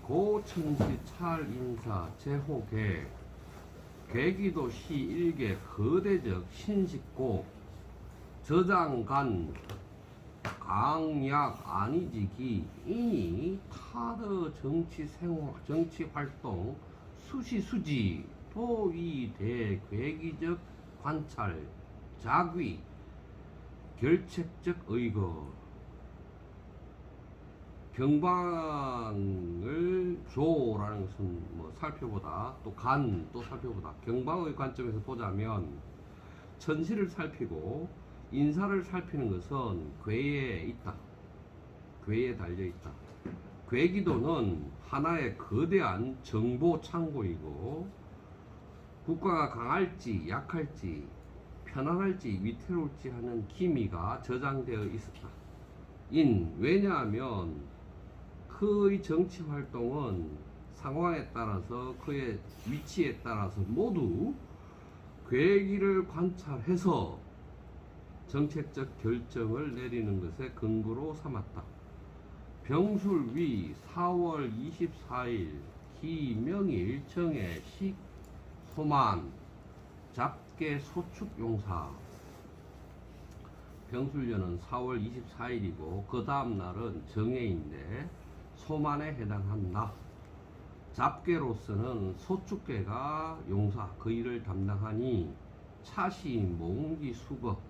고천시 찰인사 제호계 계기도시 일개 거대적 신식고 저장간 강약 안이지기 이니 타더 정치활동 수시수지 도의대 괴기적 관찰 자귀 결책적 의거 경방을 조라는 것은 뭐 살펴보다 또 간 또 살펴보다 경방의 관점에서 보자면 천시를 살피고 인사를 살피는 것은 괴에 있다. 괴에 달려 있다. 괴기도는 하나의 거대한 정보 창고이고 국가가 강할지 약할지 편안할지 위태로울지 하는 기미가 저장되어 있었다. 왜냐하면 그의 정치 활동은 상황에 따라서 그의 위치에 따라서 모두 괴기를 관찰해서 정책적 결정을 내리는 것에 근거로 삼았다. 병술위 4월 24일 기명일 정해식 소만 잡계 소축용사 병술년은 4월 24일이고 그 다음 날은 정해인데 소만에 해당한다. 잡계로서는 소축계가 용사 그 일을 담당하니 차시 몽기 수거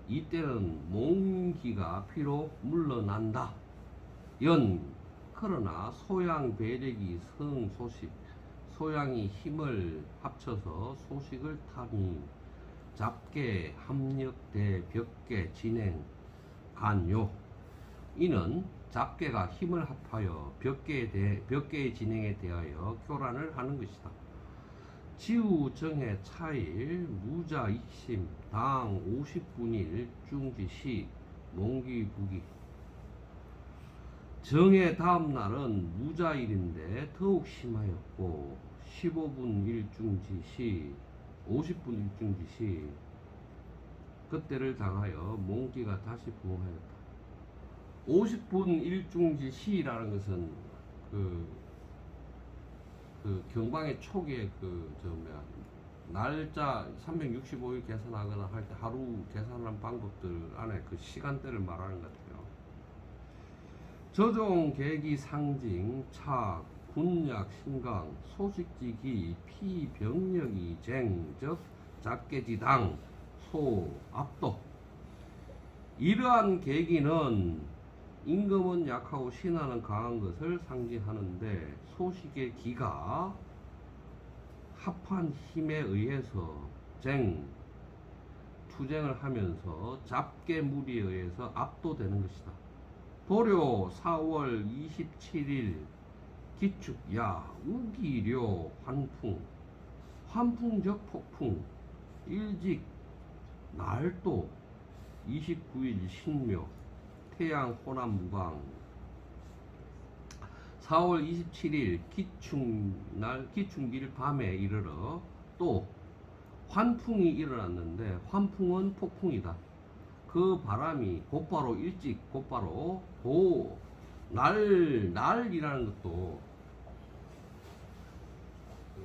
이때는 몽기가 피로 물러난다. 그러나 소양 배력이 성 소식 소양이 힘을 합쳐서 소식을 타니 잡계 합력대 벽계 진행 간요 이는 잡계가 힘을 합하여 벽계의 진행에 대하여 교란을 하는 것이다. 지우 정해 차일 무자 익심 당 50분일 중지시 몽기부기 정해 다음 날은 무자일인데 더욱 심하였고 15분 일중지시 50분 일중지시 그때를 당하여 몽기가 다시 부흥하였다. 50분 일중지시라는 것은 그 경방의 초기에 날짜 365일 계산하거나 할 때 하루 계산하는 방법들 안에 그 시간대를 말하는 것 같아요. 저종 계기 상징 차 군약 신강 소식지기 피병력이 쟁적 잡계지당 소 압도 이러한 계기는 임금은 약하고 신하는 강한 것을 상징하는데 소식의 기가 합한 힘에 의해서 투쟁을 하면서 잡계 무리에 의해서 압도되는 것이다. 도료 4월 27일 기축야 우기료 환풍적 폭풍 일직 날도 29일 신묘 태양 호남 무광 4월 27일 기충길 밤에 이르러 또 환풍이 일어났는데 환풍은 폭풍이다. 그 바람이 곧바로 곧바로 날이라는 것도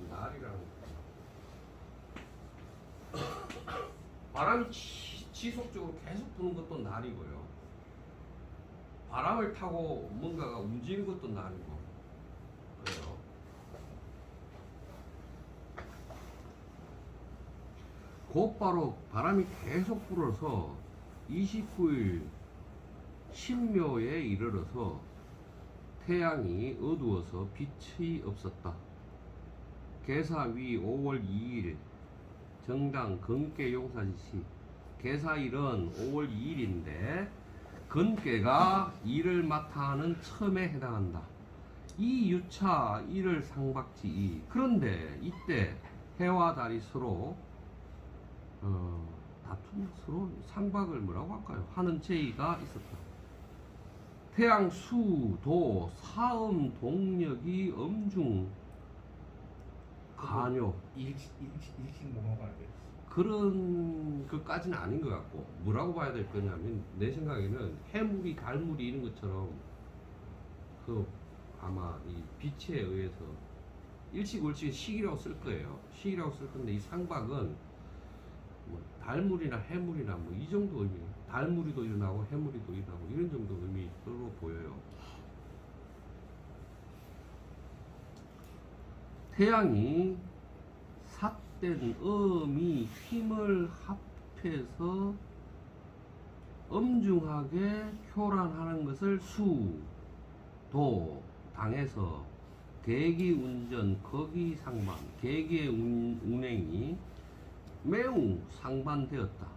날이라는 것도 바람이 지속적으로 계속 부는 것도 날이고요. 바람을 타고 뭔가가 움직이는 것도 날이고 그래요. 곧바로 바람이 계속 불어서 29일 신묘에 이르러서 태양이 어두워서 빛이 없었다. 계사위 5월 2일 정당 건계 용사지시 계사일은 5월 2일인데 건계가 일을 맡아 하는 첨에 해당한다. 이 유차 1을 상박지 2 그런데 이때 해와 달이 서로 서로 상박을 뭐라고 할까요? 하는 제의가 있었다. 태양 수도 사음 동력이 엄중 간요 일식 뭐가 돼? 그런 것까지는 아닌 것 같고 뭐라고 봐야 될 거냐면 내 생각에는 해물이 달물이 이런 것처럼 그 아마 이 빛에 의해서 일치골치 식이라고 쓸 거예요. 식이라고 쓸 건데 이 상박은 뭐 달물이나 해물이나 뭐 이 정도 의미, 달무리도 일어나고 해무리도 일어나고 이런 정도 의미로 보여요. 태양이 삿된 음이 힘을 합해서 엄중하게 교란하는 것을 수, 도, 당에서 계기 운전, 거기 상반, 계기의 운행이 매우 상반되었다.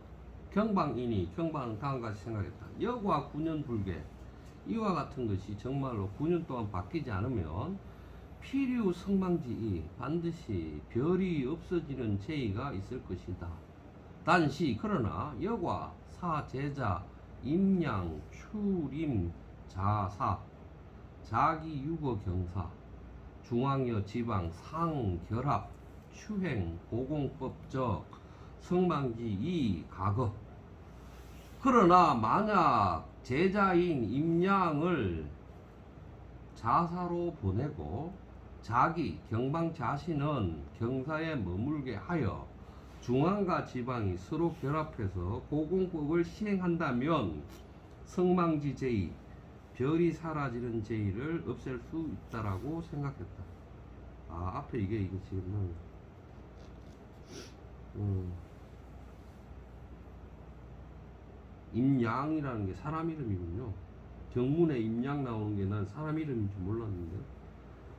경방이니 경방은 다음과 같이 생각했다. 여과 9년 불개, 이와 같은 것이 정말로 9년 동안 바뀌지 않으면 필요 성방지이 반드시 별이 없어지는 제의가 있을 것이다. 단시 그러나 여과 사제자 임양 추림 자사 자기 유거 경사 중앙여 지방 상결합 추행 고공법적 성방지 이 가거. 그러나 만약 제자인 임양을 자사로 보내고 자기 경방 자신은 경사에 머물게 하여 중앙과 지방이 서로 결합해서 고공법을 시행한다면 성망지 제의, 별이 사라지는 제의를 없앨 수 있다라고 생각했다. 아, 앞에 이게 지금은 임양이라는 게 사람 이름이군요. 경문에 임양 나오는 게 난 사람 이름인 줄 몰랐는데,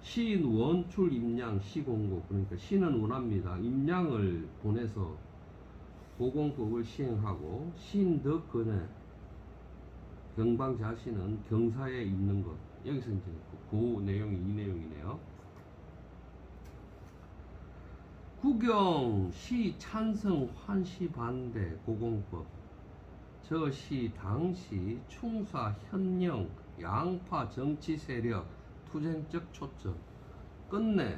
시인 원출 임양 시공고, 그러니까 시는 원합니다. 임양을 보내서 고공법을 시행하고 시인 덕건에 경방 자신은 경사에 있는 것. 여기서 이제 그 내용이 이 내용이네요. 구경 시 찬성 환시 반대 고공법. 저 시 당시 충사 현령 양파 정치 세력 투쟁적 초점. 끝내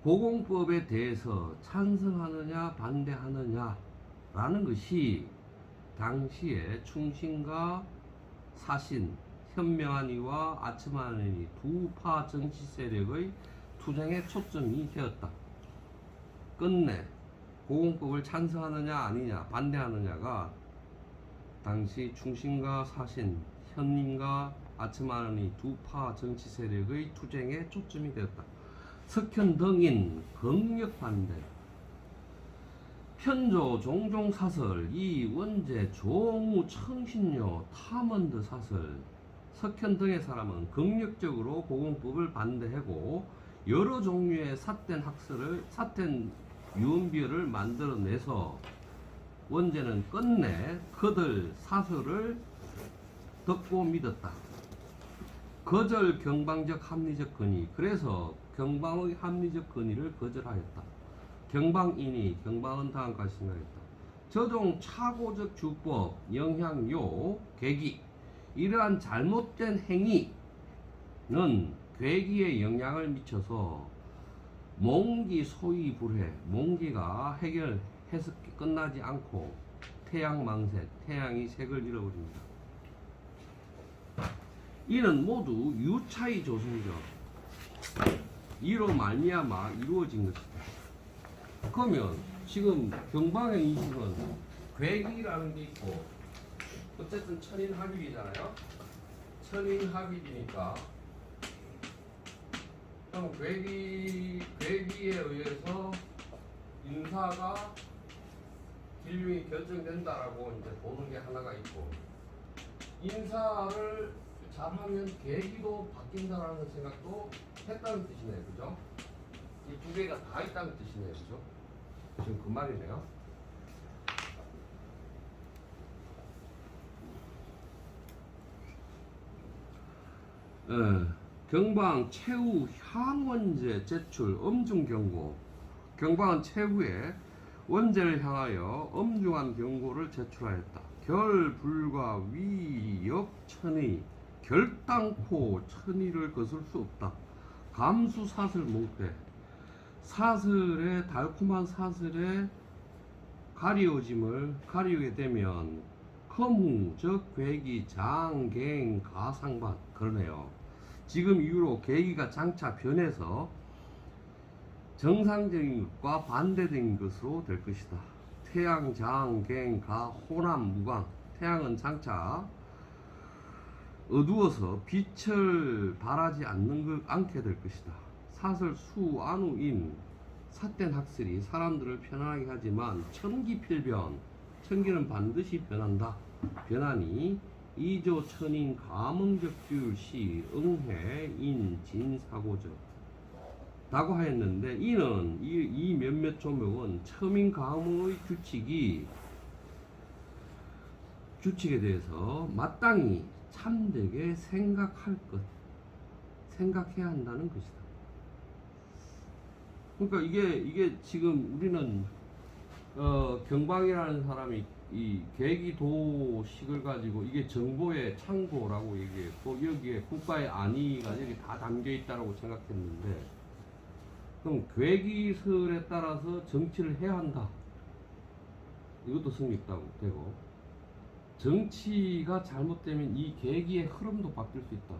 고공법에 대해서 찬성하느냐 반대하느냐 라는 것이 당시에 충신과 사신, 현명한 이와 아첨하는 이 두 파 정치 세력의 투쟁의 초점이 되었다. 끝내 고공법을 찬성하느냐 아니냐 반대하느냐가 당시 충신과 사신, 현인과 아첨하는 이 두 파 정치 세력의 투쟁의 초점이 되었다. 석현등인 극력 반대. 편조 종종 사설 이 원제 조무 청신료 탐언드 사설. 석현 등의 사람은 극력적으로 고공법을 반대하고 여러 종류의 삿된 유언비어를 만들어내서 원제는 끝내 그들 사설을 듣고 믿었다. 거절 경방적 합리적 건의. 그래서 경방의 합리적 건의를 거절하였다. 경방이니 경방은 다음과 같이 생각했다. 저종 차고적 주법 영향요 계기. 이러한 잘못된 행위는 괴기에 영향을 미쳐서 몽기 소위 불해. 몽기가 해결해서 끝나지 않고 태양망색, 태양이 색을 잃어버립니다. 이는 모두 유차의 조성적 이로 말미암아 이루어진 것이다. 그러면 지금 경방의 인식은 괴기라는 게 있고 어쨌든 천인합일이잖아요. 천인합일이니까 그럼 괴기에 의해서 인사가 진륜이 결정된다라고 이제 보는 게 하나가 있고, 인사를 잘하면 계기도 바뀐다라는 생각도 했다는 뜻이네요. 그죠? 이 두 개가 다 있다는 뜻이네요. 그죠? 지금 그 말이네요. 경방 최후 향원제 제출 엄중 경고. 경방은 최후에 원제를 향하여 엄중한 경고를 제출하였다. 결불과 위역천의 결단코 천의를 거슬 수 없다. 감수사슬 몽패. 사슬의 달콤한 사슬에 가리우게 되면 커무 즉 괴기 장갱 가상밭. 그러네요. 지금 이후로 계기가 장차 변해서 정상적인 것과 반대된 것으로 될 것이다. 태양, 장, 갱, 가, 호남, 무광. 태양은 장차 어두워서 빛을 발하지 않게 될 것이다. 사설, 수, 안우, 인, 삿된 학설이 사람들을 편안하게 하지만 천기필변, 천기는 반드시 변한다. 변하니 이조 천인 가문적 규율시 응해 인 진사고적 라고 하였는데, 이는 이 몇몇 조목은 첨인 가문의 규칙에 대해서 마땅히 참되게 생각해야 한다는 것이다. 그러니까 이게 지금 우리는 경방이라는 사람이 이 계기도식을 가지고 이게 정보의 창고라고 얘기했고, 여기에 국가의 안위가 여기 다 담겨 있다라고 생각했는데, 그럼 계기설에 따라서 정치를 해야 한다. 이것도 성립되고, 정치가 잘못되면 이 계기의 흐름도 바뀔 수 있다.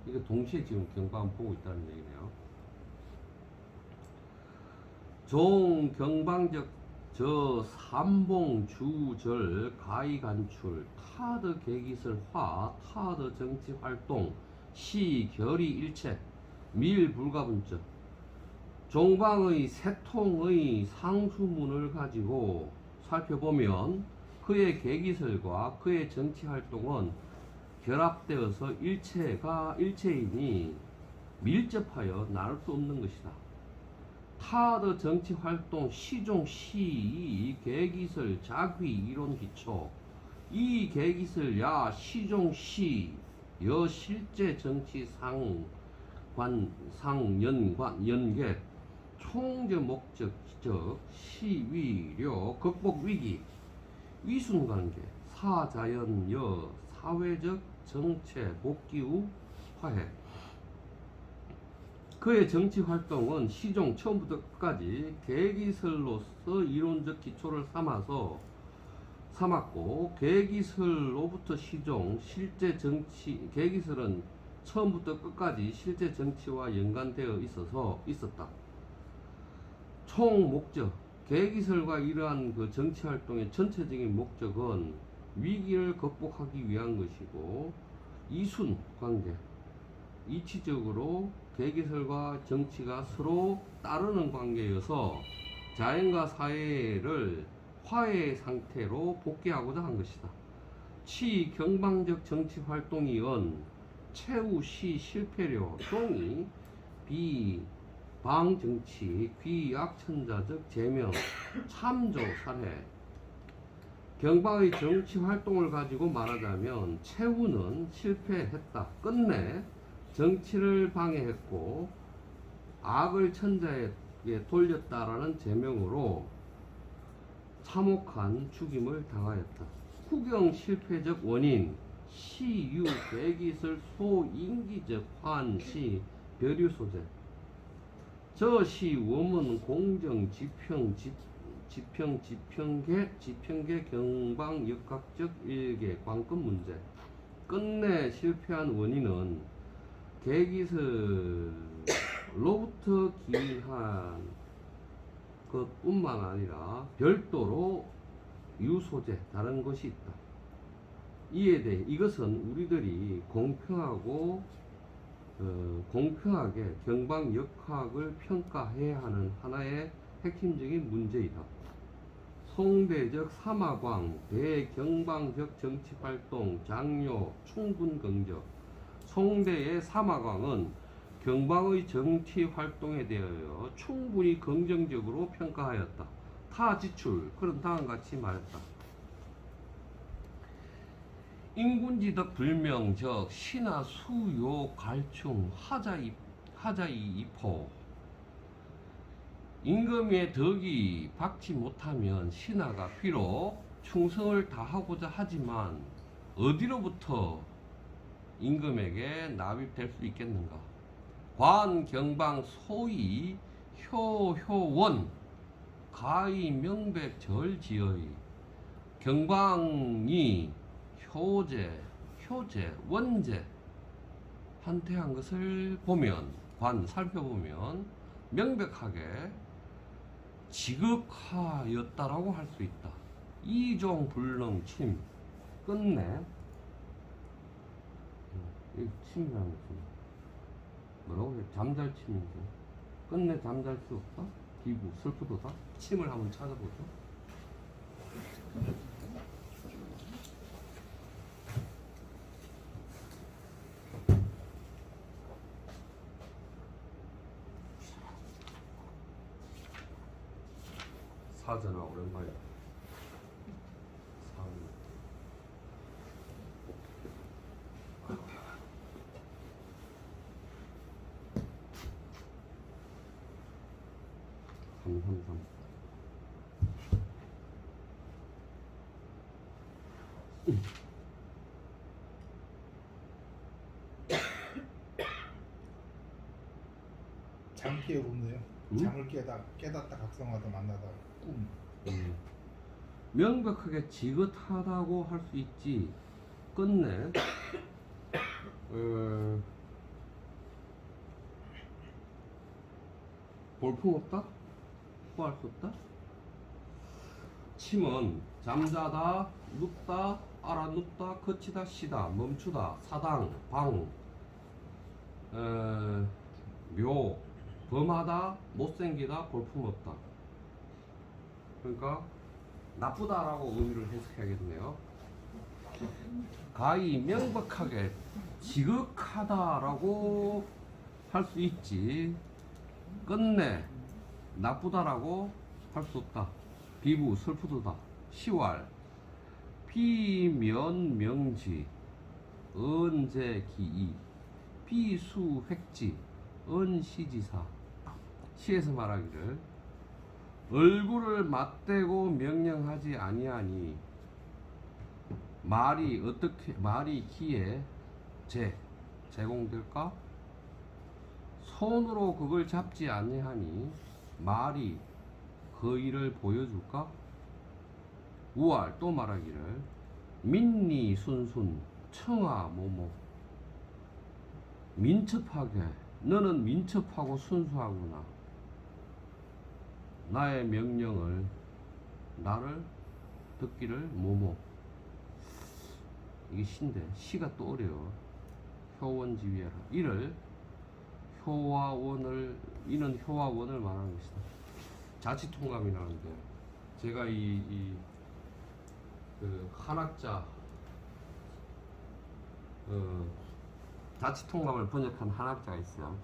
이거 동시에 지금 경방 보고 있다는 얘기네요. 종 경방적 저 삼봉 주절 가이 간출 타드 계기설 화 타드 정치 활동 시 결의 일체 밀 불가분적. 종방의 세 통의 상수문을 가지고 살펴보면 그의 계기설과 그의 정치 활동은 결합되어서 일체이니 밀접하여 나눌 수 없는 것이다. 타드 정치 활동 시종 시 계기설 자귀 이론 기초 이 계기설 야 시종 시 여 실제 정치 연계 총적 목적 적 시위료 극복 위기 위순관계 사자연여 사회적 정체 복귀 후 화해. 그의 정치 활동은 시종 처음부터 끝까지 계기설로서 이론적 기초를 삼았고, 계기설로부터 시종 실제 정치 계기설은 처음부터 끝까지 실제 정치와 연관되어 있었다. 총 목적 계기설과 이러한 그 정치 활동의 전체적인 목적은 위기를 극복하기 위한 것이고, 이순 관계 이치적으로 계기설과 정치가 서로 따르는 관계여서 자연과 사회를 화해의 상태로 복귀하고자 한 것이다. 치 경방적 정치 활동이언 최후 시 실패료 종이 비방정치 귀약천자적 제명 참조 살해. 경방의 정치 활동을 가지고 말하자면 최후는 실패했다. 끝내 정치를 방해했고 악을 천자에게 돌렸다라는 제명으로 참혹한 죽임을 당하였다. 후경 실패적 원인 시유 계기설 소인기적 환시 벼류소재. 저시 원문 공정 지평계 경방 역학적 일계 관건 문제. 끝내 실패한 원인은 계기설로부터 기인한 것뿐만 아니라 별도로 유소재 다른 것이 있다. 이에 대해 이것은 우리들이 공평하게 경방 역학을 평가해야 하는 하나의 핵심적인 문제이다. 송대적 삼화광 대경방적 정치활동 장려 충분긍적. 송대의 삼화광은 경방의 정치 활동에 대하여 충분히 긍정적으로 평가하였다. 타 지출 그런 다음과 같이 말했다. 인군지덕 불명적 신하 수요 갈충 하자이 이포. 임금의 덕이 받지 못하면 신하가 비록 충성을 다하고자 하지만 어디로부터 임금에게 납입될 수 있겠는가? 관 경방 소위 효원 가히 명백 절지의. 경방이 효제 원제 판태한 것을 보면 살펴보면 명백하게 지극하였다라고 할 수 있다. 이종 불능 침 끝내 이 침이라는 것은 뭐라고 해? 잠잘침인지 끝내 잠잘 수 없다? 기부 슬프도다? 침을 한번 찾아보죠. 사전아 오랜만이다. 삼삼삼. 잠깨 운데요. 응? 잠을 깨닫다 각성하다 만나다 꿈. 명백하게 지긋하다고 할 수 있지. 끝내 볼품없다? 구할 수 없다? 침은 잠자다, 눕다, 알아눕다, 거치다, 쉬다, 멈추다, 사당, 방, 묘, 범하다, 못생기다, 볼품없다. 그러니까 나쁘다라고 의미를 해석해야겠네요. 가히 명백하게 지극하다라고 할 수 있지 끝내 나쁘다라고 할 수 없다. 비부 슬프도다. 시왈 비면명지 언제기이 비수획지 언시지사. 시에서 말하기를 얼굴을 맞대고 명령하지 아니하니 말이 기에 제공될까? 손으로 그걸 잡지 아니하니 말이 그 일을 보여줄까? 우알 또 말하기를 민니 순순 청아 모모 민첩하게 너는 민첩하고 순수하구나. 나의 명령을 나를 듣기를 모모. 이게 시인데 시가 또 어려워. 효원지위하라. 이를 이는 효와원을 말하는 것이다. 자치통감이라는데 제가 그 한학자 자치통감을 번역한 한학자가 있어요.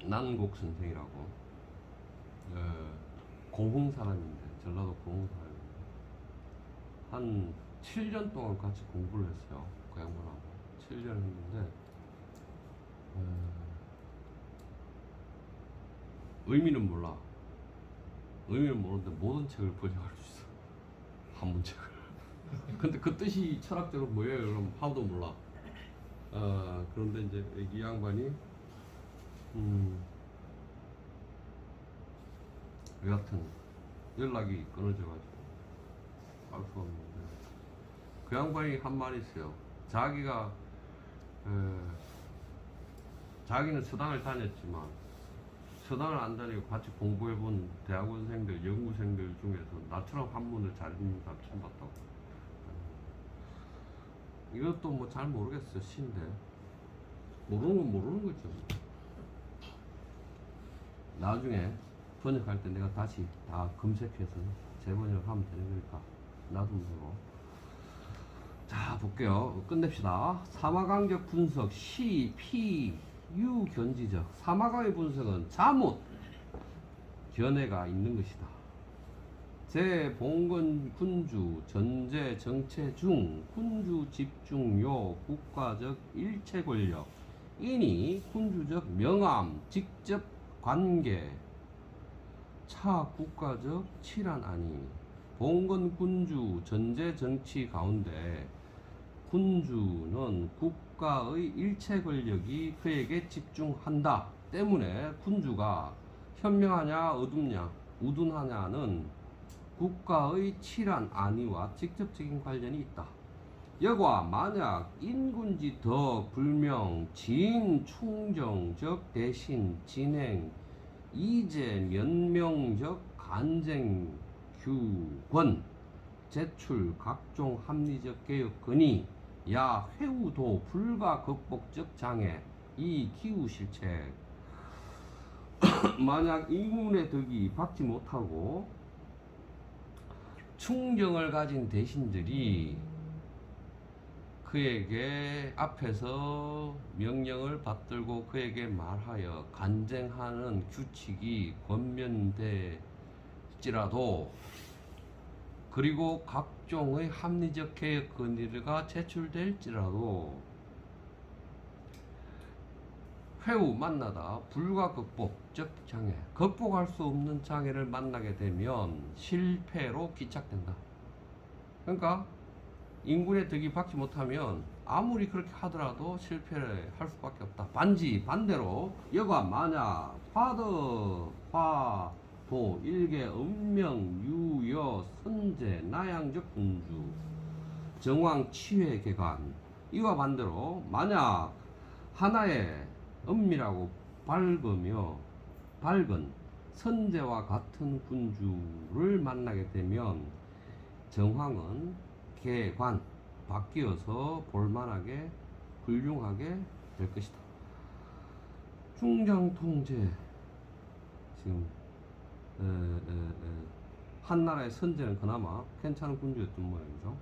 난곡 선생이라고. 공흥 사람인데 전라도 공흥 사람인데 한 7년 동안 같이 공부를 했어요. 그 양반하고 7년 했는데 의미는 몰라. 의미는 모르는데 모든 책을 번역할 수 있어. 한문책을. 근데 그 뜻이 철학적으로 뭐예요? 그럼 하나도 몰라. 그런데 이제 이 양반이 여하튼 연락이 끊어져가지고 알 수가 없는데 그 양반이 한 말이 있어요. 자기는 서당을 다녔지만 서당을 안 다니고 같이 공부해본 대학원생들, 연구생들 중에서 나처럼 한문을 잘 읽는 사람 처음 봤다고. 이것도 뭐 잘 모르겠어. 시인데 모르는 건 모르는 거죠. 나중에 번역할 때 내가 다시 다 검색해서 재번역을 하면 되는 거니까 놔두고. 자 볼게요. 끝냅시다. 사마강적 분석 시, 피, 유 견지적. 사마강의 분석은 자못 견해가 있는 것이다. 제 봉건 군주 전제 정체 중 군주 집중요 국가적 일체 권력 이니 군주적 명암 직접 관계 차 국가적 칠한 아니. 봉건 군주 전제 정치 가운데 군주는 국가의 일체 권력이 그에게 집중한다 때문에 군주가 현명하냐 우둔하냐는 국가의 칠한 안위와 직접적인 관련이 있다. 여과 만약 인군지 더 불명 진 충정적 대신 진행 이제 면명적 간쟁 규권 제출 각종 합리적 개혁 건의 야 회우도 불가 극복적 장애 이 기후 실책 만약 인군의 덕이 받지 못하고 충정을 가진 대신들이 그에게 앞에서 명령을 받들고 그에게 말하여 간쟁하는 규칙이 권면될지라도 그리고 각종의 합리적 개혁 건의가 제출될지라도 회우 만나다 불가 극복적 장애 극복할 수 없는 장애를 만나게 되면 실패로 기착된다. 그러니까 인군의 덕이 받지 못하면 아무리 그렇게 하더라도 실패를 할 수밖에 없다. 반대로 여가 만약 화도 일개 음명 유여 선제 나양적 군주 정왕 치회 개관 이와 반대로 만약 하나의 은밀하고 밝은 선제와 같은 군주를 만나게 되면 정황은 개관 바뀌어서 볼만하게 훌륭하게 될 것이다. 중장통제 지금 한나라의 선제는 그나마 괜찮은 군주였던 모양이죠.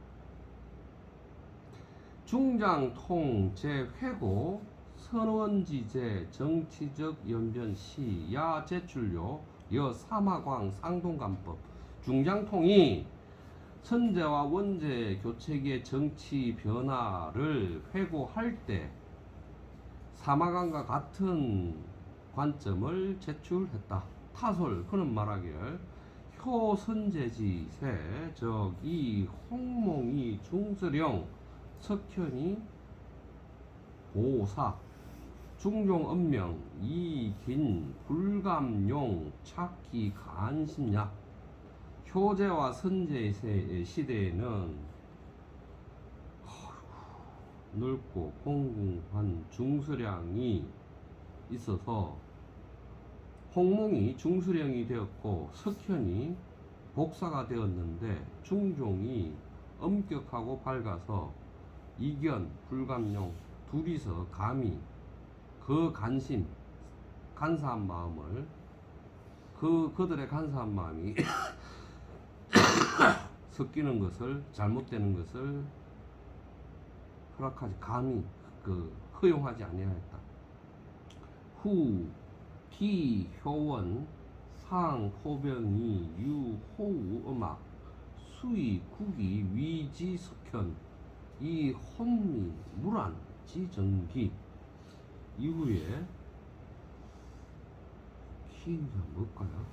중장통제 회고 선원지제 정치적 연변시 야 제출료 여 사마광 상동관법 중장통이 선제와 원제 교체기의 정치 변화를 회고할 때 사마광과 같은 관점을 제출했다. 타솔 그는 말하길 효선제지세 적이 홍몽이 중서령 석현이 보사 중종 엄명 이긴 불감용 찾기 간심약 효제와 선제의 시대에는 넓고 공궁한 중수량이 있어서 홍몽이 중수령이 되었고 석현이 복사가 되었는데 중종이 엄격하고 밝아서 이견 불감용 둘이서 감히 그 간사한 마음을 그들의 간사한 마음이 섞이는 것을 잘못되는 것을 허락하지 감히 허용하지 아니하였다. 후 기효원 상호병이 유호우 음악 수의 국이 위지석현 이 혼미 물안 지정기 이후에 키가 뭘까요?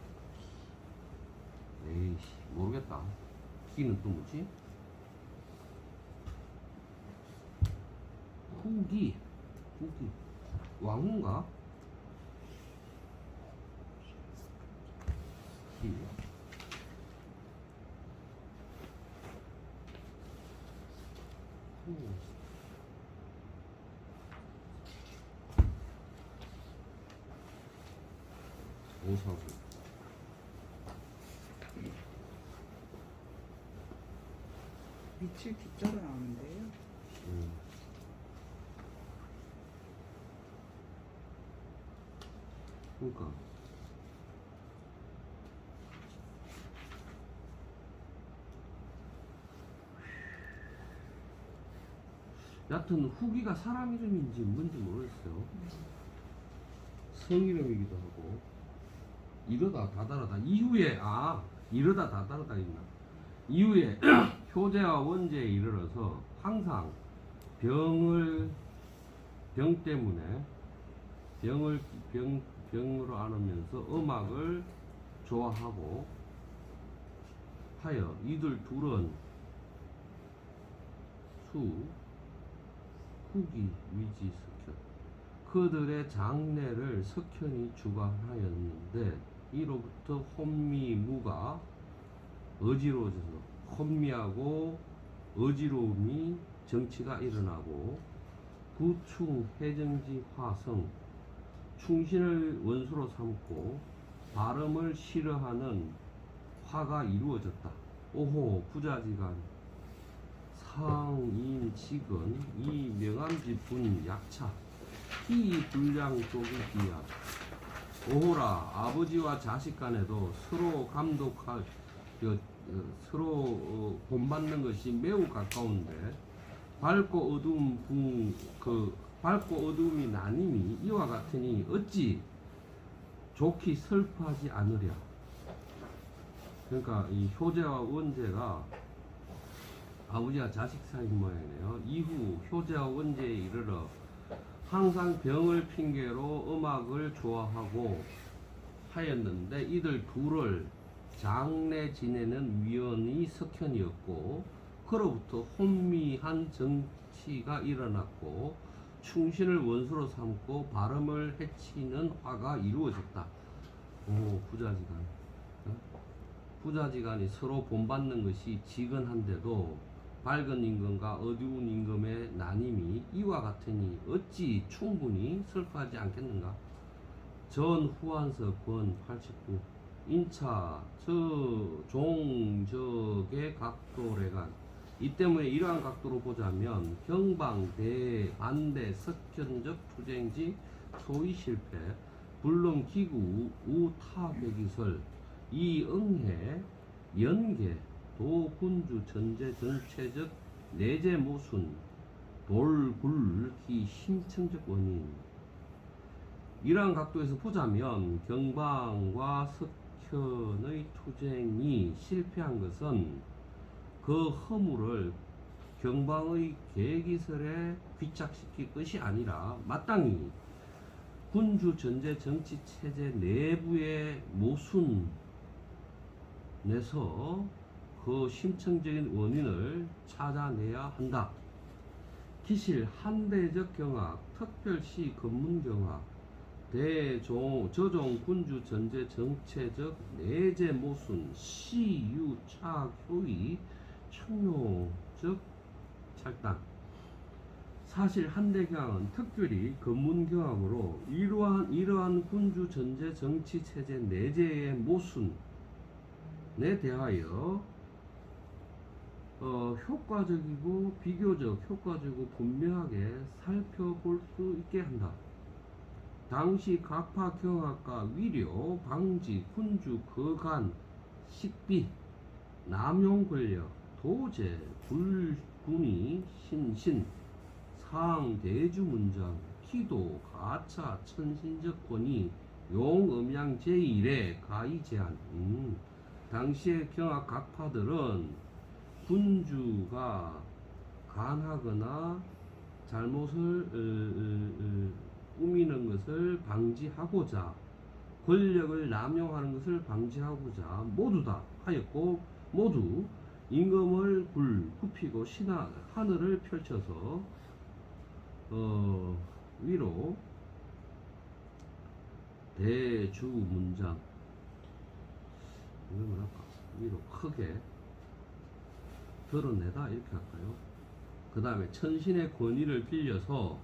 에이씨 모르겠다. 키는 또 뭐지? 후기 왕후인가? 키 오사수 밑줄 뒷자로 나오는데요. 그러니까 여하튼 후기가 사람 이름인지 뭔지 모르겠어요. 성 이름이기도 하고 이러다 다다르다 이후에 이러다 다다르다 있나 이후에 효제와 원제에 이르러서 항상 병 때문에 병으로 앓으면서 음악을 좋아하고 하여 이들 둘은 후기 위지 석현 그들의 장례를 석현이 주관하였는데 이로부터 혼미무가 어지러워져서 혼미하고 어지러움이 정치가 일어나고 구충 해정지 화성 충신을 원수로 삼고 발음을 싫어하는 화가 이루어졌다. 오호 부자지간 상인직은 이 명암지 분 약차 희 불량 쪽이 비야. 오호라 아버지와 자식 간에도 서로 감독할 서로 본받는 것이 매우 가까운데 밝고 어두움이 나님이 이와 같으니 어찌 좋게 슬퍼하지 않으랴. 그러니까 이 효제와 원제가 아버지와 자식 사이인 모양이네요. 이후 효제와 원제에 이르러 항상 병을 핑계로 음악을 좋아하고 하였는데 이들 둘을 장래 지내는 위원이 석현이었고 그로부터 혼미한 정치가 일어났고 충신을 원수로 삼고 발음을 해치는 화가 이루어졌다. 오 부자지간 부자지간이 서로 본받는 것이 지근한데도 밝은 임금과 어두운 임금의 나님이 이와 같으니 어찌 충분히 슬퍼하지 않겠는가. 전후한서 번 89 인차 종적의 각도래간 이 때문에 이러한 각도로 보자면 경방 대반대 석현적 투쟁지 소위 실패 불능 기구 우타백이설 이응해 연계 도군주 전제 전체적 내재 모순 돌굴기 심층적 원인 이러한 각도에서 보자면 경방과 석현의 투쟁이 실패한 것은 그 허물을 경방의 계기설에 귀착시킬 것이 아니라 마땅히 군주 전제 정치 체제 내부의 모순에서 그 심층적인 원인을 찾아내야 한다. 기실 한대적 경학, 특별시 검문 경학, 저종 군주 전제 정체적 내재 모순, 시유착효의 청룡적 찰당. 사실 한대경학은 특별히 검문경학으로 이러한 군주 전제 정치 체제 내재의 모순에 대하여 비교적 효과적이고 분명하게 살펴볼 수 있게 한다. 당시 각파 경학과 위료, 방지, 군주, 거간, 식비, 남용 권력, 도제, 불군이, 신신, 상, 대주 문장, 기도, 가차, 천신적 권위, 용, 음양, 제1의 가히 제한. 당시의 경학 각파들은 군주가 간하거나 잘못을 꾸미는 것을 방지하고자 권력을 남용하는 것을 방지하고자 모두 다 하였고 모두 임금을 굽히고 하늘을 펼쳐서 위로 대주 문장 이걸 뭐랄까 위로 크게 드러내다 이렇게 할까요? 그 다음에 천신의 권위를 빌려서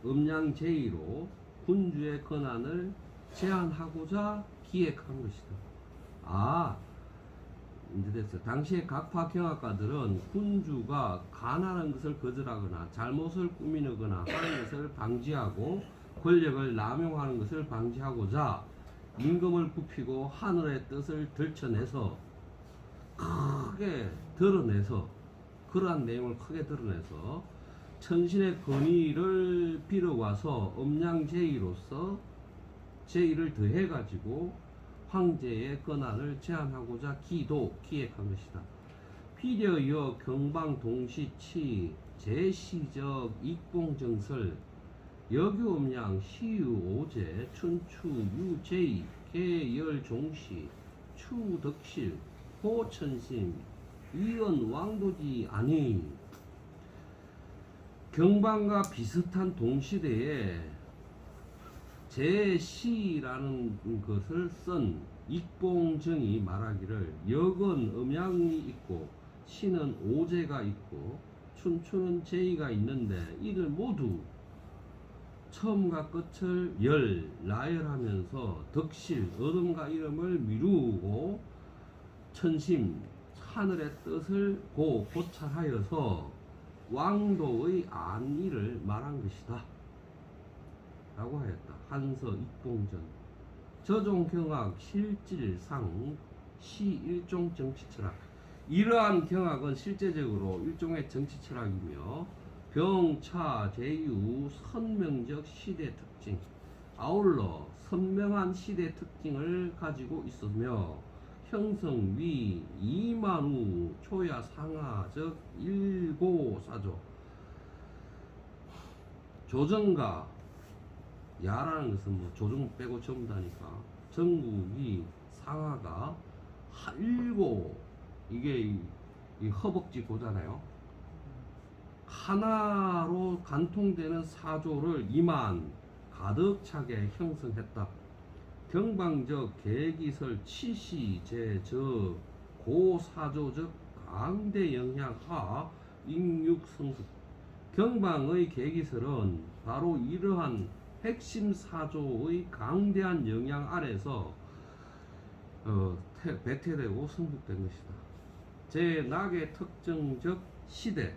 음양제의로 군주의 권한을 제한하고자 기획한 것이다. 이제 됐어요. 당시에 각파 경학가들은 군주가 간하는 것을 거절하거나 잘못을 꾸미거나 하는 것을 방지하고 권력을 남용하는 것을 방지하고자 임금을 굽히고 하늘의 뜻을 들춰내서 크게 드러내서 그러한 내용을 크게 드러내서 천신의 권위를 빌어와서 음양제의로서 제의를 더해가지고 황제의 권한을 제한하고자 기획한 것이다. 필여여 경방동시치 제시적 익봉정설 여교음양 시유오제 춘추유제의 계열종시 추덕실 호천심 이언왕도지 아니. 경방과 비슷한 동시대에 제시라는 것을 쓴 익봉정이 말하기를 역은 음양이 있고 시는 오제가 있고 춤추는 제의가 있는데 이들 모두 처음과 끝을 나열하면서 덕실 어둠과 이름을 미루고 천심 하늘의 뜻을 고찰하여서 왕도의 안위를 말한 것이다 라고 하였다. 한서 입봉전 저종경악 실질상 시 일종 정치철학. 이러한 경악은 실제적으로 일종의 정치철학이며 병차 제유 선명적 시대 특징 아울러 선명한 시대 특징을 가지고 있으며 형성 위 이만우 초야 상하적 일고사조 조정가 야라는 것은 뭐 조정 빼고 전부 다니까 전국이 상하가 일고 이게 이 허벅지 고잖아요. 하나로 간통되는 사조를 이만 가득 차게 형성했다. 경방적 계기설 치시 제저 고사조적 강대 영향하 인육성숙. 경방의 계기설은 바로 이러한 핵심 사조의 강대한 영향 아래서 배태되고 성숙된 것이다. 제 낙의 특정적 시대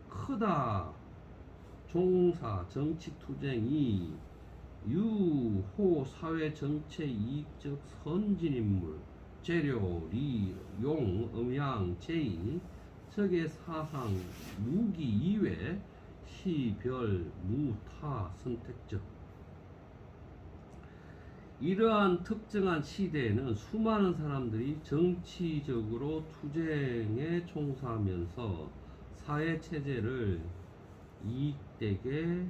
크다 종사 정치투쟁이 유호 사회 정체 이익적 선진인물 재료 리용 음양 제의 적의 사상 무기 이외 시별 무타 선택적. 이러한 특정한 시대에는 수많은 사람들이 정치적으로 투쟁에 총사하면서 사회체제를 이익되게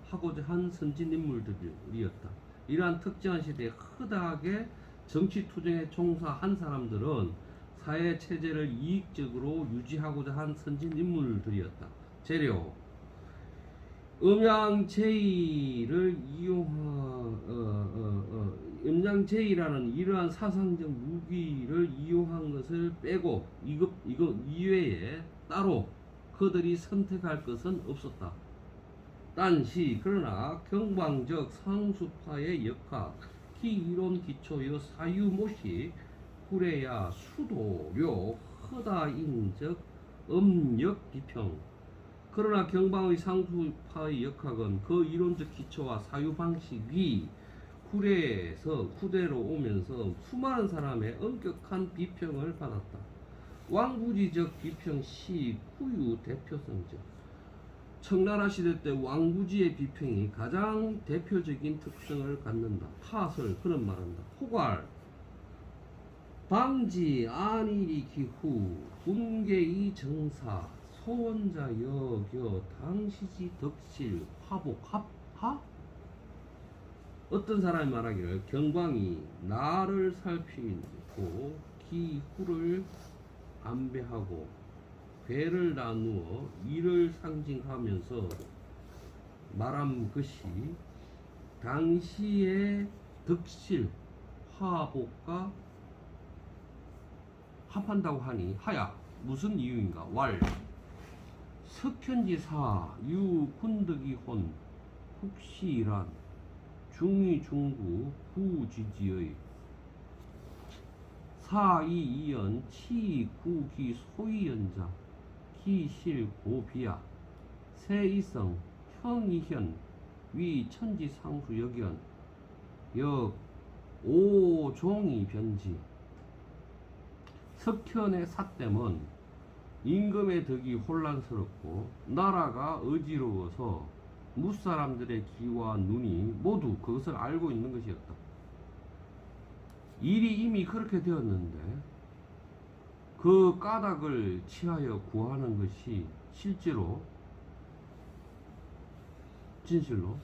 하고자 한 선진인물들이었다. 이러한 특정한 시대에 크다하게 정치투쟁에 총사한 사람들은 사회체제를 이익적으로 유지하고자 한 선진인물들이었다. 재료 음양제의를 음양제의라는 이러한 사상적 무기를 이용한 것을 빼고 이거 이외에 따로 그들이 선택할 것은 없었다. 딴시 그러나 경방적 상수파의 역학 기이론 기초여 사유모식 후레야 수도료 허다인적 음력 비평. 그러나 경방의 상수파의 역학은 그 이론적 기초와 사유 방식이 후대로 오면서 수많은 사람의 엄격한 비평을 받았다. 왕부지적 비평 시 후유 대표성적. 청나라 시대 때 왕부지의 비평이 가장 대표적인 특성을 갖는다. 타설 그는 말한다. 호괄 방지 안일이 기후 군계의 정사 소원자 여겨 당시지 덕실 화복 합하. 어떤 사람이 말하기를 경광이 나를 살피고 기후를 안배하고 괴를 나누어 이를 상징하면서 말한 것이 당시의 덕실 화복과 합한다고 하니 하야 무슨 이유인가. 왈 석현지사 유군덕이혼 혹시란 중의중구 부지지의 사이이연 치구기 소이연자 기실고비야 세이성 형이현 위천지상수역연 역 오종이 변지. 석현의 사땜은 임금의 덕이 혼란스럽고 나라가 어지러워서 무사람들의 귀와 눈이 모두 그것을 알고 있는 것이었다. 일이 이미 그렇게 되었는데 그 까닭을 취하여 구하는 것이 실제로 진실로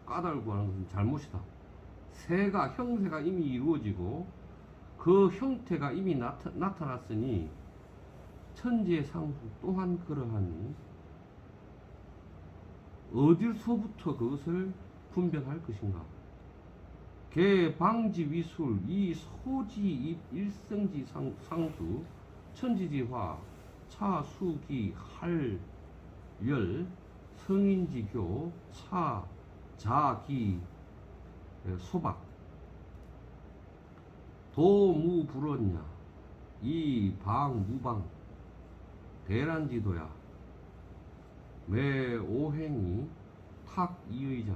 까닭을 구하는 것은 잘못이다. 형세가 이미 이루어지고 그 형태가 이미 나타났으니 천지의 상수 또한 그러하니 어디서부터 그것을 분별할 것인가. 개 방지 위술 이 소지 일성지 상수 천지지화, 차수기, 할열, 성인지교, 자기, 소박, 도무불언냐, 이방무방, 대란지도야, 매오행이, 탁이의자,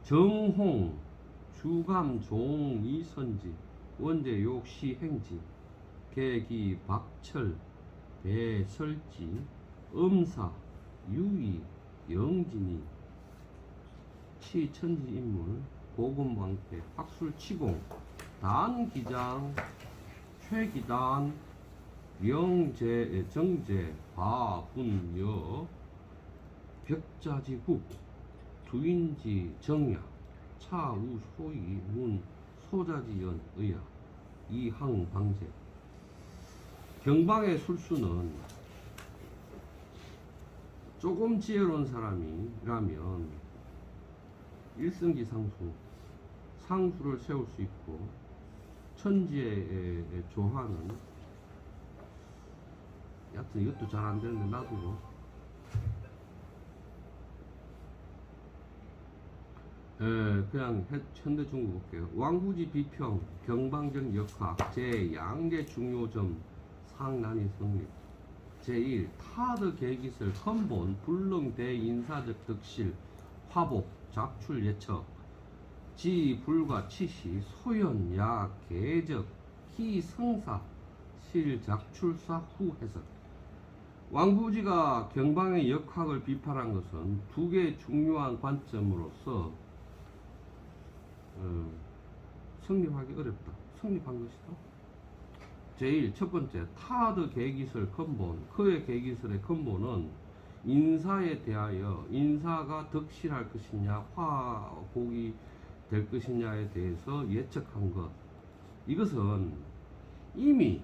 정홍, 주감종, 이선지, 원제욕, 시행지, 계기, 박철, 배설지, 음사, 유의, 영진이, 치천지인물, 보금왕패, 학술치공, 단기장, 최기단, 정제, 바분여, 벽자지국, 두인지, 정야, 차우, 소위, 문, 소자지연, 의야, 이항, 방제. 경방의 술수는 조금 지혜로운 사람이라면 일승기 상수를 세울 수 있고, 천지의 조화는 여하튼 이것도 잘 안 되는데 놔두고, 그냥 현대 중국 볼게요. 왕구지 비평, 경방적 역학, 제2개 중요점, 상난이 성립. 제1. 타드 계기설, 헌본, 불능 대인사적 득실, 화복, 작출 예척, 지, 불과, 치시, 소연, 야, 계적, 희, 성사, 실, 작출사, 후, 해석. 왕부지가 경방의 역학을 비판한 것은 두 개의 중요한 관점으로서 성립하기 어렵다. 성립한 것이다. 제1, 첫 번째, 타드 계기설 근본, 그의 계기설의 근본은 인사에 대하여 인사가 덕실할 것이냐, 화복이 될 것이냐에 대해서 예측한 것. 이것은 이미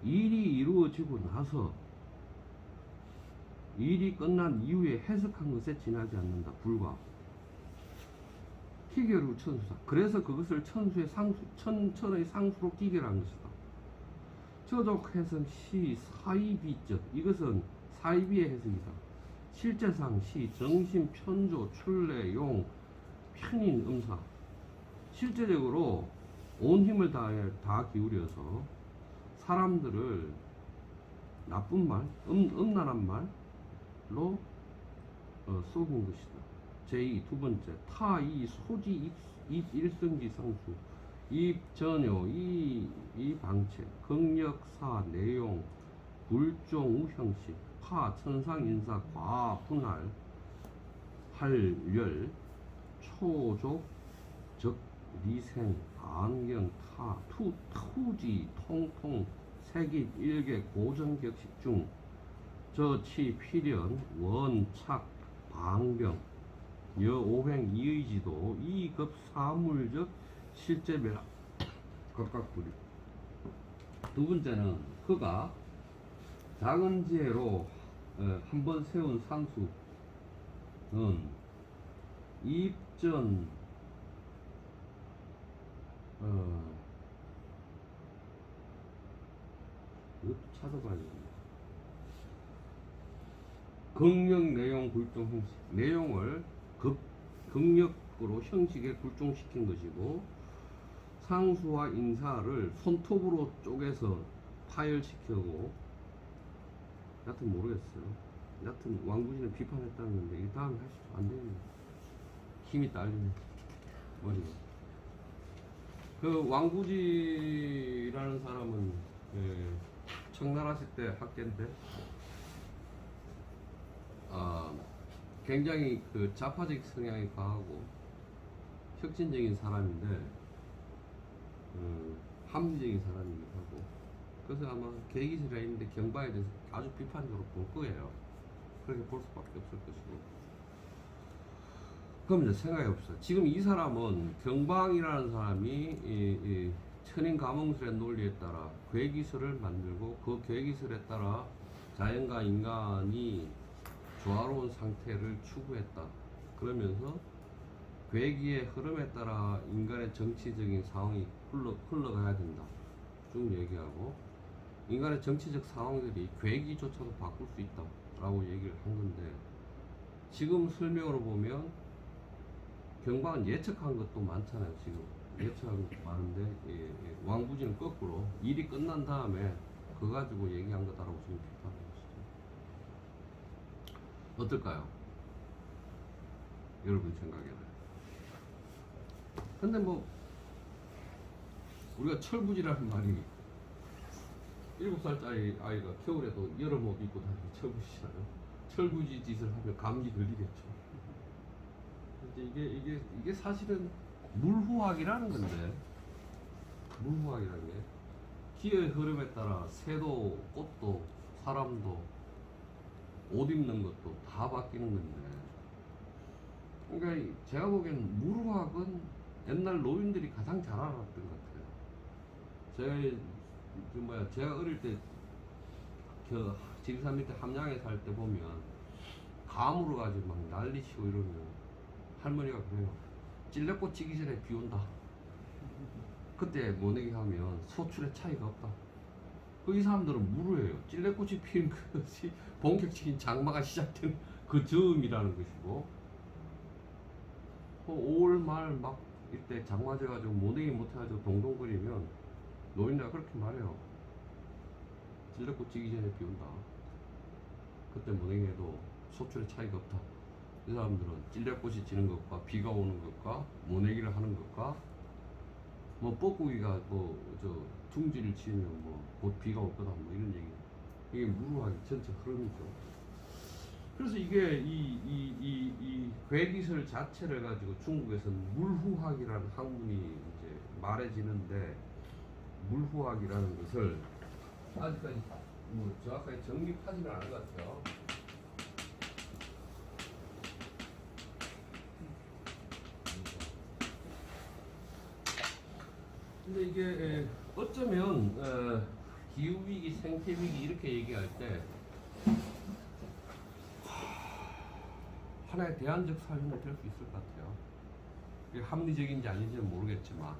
일이 이루어지고 나서 일이 끝난 이후에 해석한 것에 지나지 않는다. 불과. 기결후 천수다. 그래서 그것을 천수의 천의 상수로 기결한 것이다. 저족 해석 시 사이비적, 이것은 사이비의 해석이다. 실제상 시 정신 편조 출래 용 편인 음사. 실제적으로 온 힘을 다 기울여서 사람들을 나쁜 말, 음란한 말로 속인 것이다. 제2, 두 번째, 타이 소지 일성지 상수, 입전요, 이 방체, 극력사, 내용, 불종, 우형식, 파, 천상인사, 과, 분할, 할열, 초족, 적, 리생, 안경, 타, 투지, 통통, 색입, 일개, 고정격식 중, 저치, 필연, 원착, 방병, 여오행, 이의지도, 이급, 사물적, 실제 멸학, 각각 부류. 두 번째는 그가 작은 지혜로 한번 세운 상수는 입전 이것도 찾아봐야겠네. 극력 내용 굴종 형식, 내용을 극력으로 형식에 굴종시킨 것이고, 상수와 인사를 손톱으로 쪼개서 파열시키고, 여하튼 모르겠어요. 여하튼 왕구지는 비판했다는 건데 이 다음에 할 수 안 되네. 힘이 딸리네 머리가. 그 왕구지라는 사람은 청나라시 때 학계인데 굉장히 그 좌파적 성향이 강하고 혁신적인 사람인데 합리적인 사람이기도 하고, 그래서 아마 계기설에 있는데 경방에 대해서 아주 비판적으로 볼 거예요. 그렇게 볼 수밖에 없을 것이고. 그럼 이제 생각해 봅시다. 지금 이 사람은 경방이라는 사람이 이 천인 가몽술의 논리에 따라 괴기설을 만들고, 그 괴기설에 따라 자연과 인간이 조화로운 상태를 추구했다. 그러면서 괴기의 흐름에 따라 인간의 정치적인 상황이 흘러가야 된다 쭉 얘기하고, 인간의 정치적 상황들이 괴기조차도 바꿀 수 있다라고 얘기를 한 건데, 지금 설명으로 보면 경방은 예측한 것도 많잖아요. 지금 예측한 것도 많은데, 왕부지는 거꾸로 일이 끝난 다음에 그거 가지고 얘기한 거다라고 지금 비판하고 있어요. 어떨까요? 여러분 생각에는. 근데 뭐 우리가 철부지라는 말이 7살짜리 아이가 겨울에도 여름 옷 입고 다니는 철부지잖아요. 철부지 짓을 하면 감기 걸리겠죠. 근데 이게 사실은 물후학이라는 건데, 물후학이라는 게 기의 흐름에 따라 새도, 꽃도, 사람도, 옷 입는 것도 다 바뀌는 건데, 그러니까 제가 보기에는 물후학은 옛날 노인들이 가장 잘 알았던 것 같아요. 제가 어릴 때 지리산 밑에 함양에 살 때 보면 감으로 가지고 막 난리치고 이러면 할머니가 그래요. 찔레꽃 지기 전에 비 온다. 그때 모내기 하면 소출에 차이가 없다. 이 사람들은 무르예요. 찔레꽃이 피는 것이 본격적인 장마가 시작된 그 즈음이라는 것이고, 5월 말 막 이때 장마 져가지고 모내기 못해가지고 동동거리면 노인네가 그렇게 말해요. 찔레꽃 지기 전에 비 온다. 그때 모내기해도 소출에 차이가 없다. 이 사람들은 찔레꽃이 지는 것과 비가 오는 것과 모내기를 하는 것과 뭐 뻐꾸기가 둥지를 치면 곧 비가 올 거다 이런 얘기. 이게 무르학의 전체 흐름이죠. 그래서 이게 이 괴기설 자체를 가지고 중국에서는 물후학이라는 학문이 이제 말해지는데, 물후학이라는 것을 아직까지 정확하게 정립하지는 않은 것 같아요. 근데 이게 어쩌면 기후위기, 생태위기 이렇게 얘기할 때 하나의 대안적 사유는 될 수 있을 것 같아요. 이게 합리적인지 아닌지는 모르겠지만